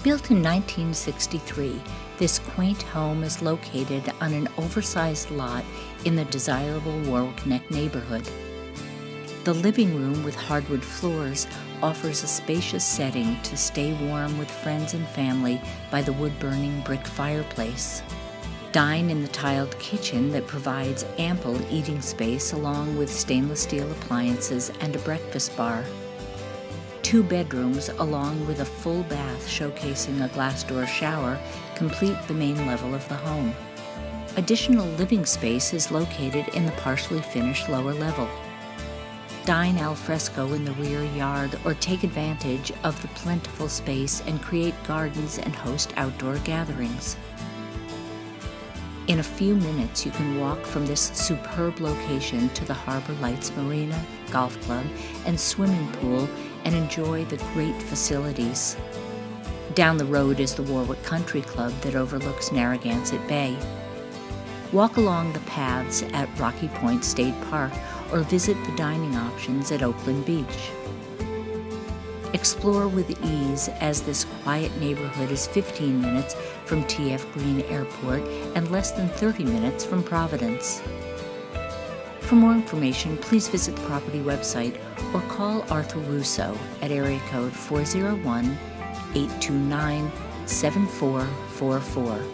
Built in 1963, this quaint home is located on an oversized lot in the desirable Warwick Neck neighborhood. The living room with hardwood floors offers a spacious setting to stay warm with friends and family by the wood-burning brick fireplace. Dine in the tiled kitchen that provides ample eating space along with stainless steel appliances and a breakfast bar. 2 bedrooms along with a full bath showcasing a glass door shower complete the main level of the home. Additional living space is located in the partially finished lower level. Dine al fresco in the rear yard or take advantage of the plentiful space and create gardens and host outdoor gatherings. In a few minutes, you can walk from this superb location to the Harbor Lights Marina, golf club, and swimming pool and enjoy the great facilities. Down the road is the Warwick Country Club that overlooks Narragansett Bay. Walk along the paths at Rocky Point State Park or visit the dining options at Oakland Beach. Explore with ease as this quiet neighborhood is 15 minutes from TF Green Airport and less than 30 minutes from Providence. For more information, please visit the property website or call Arthur Russo at area code 401-829-7444.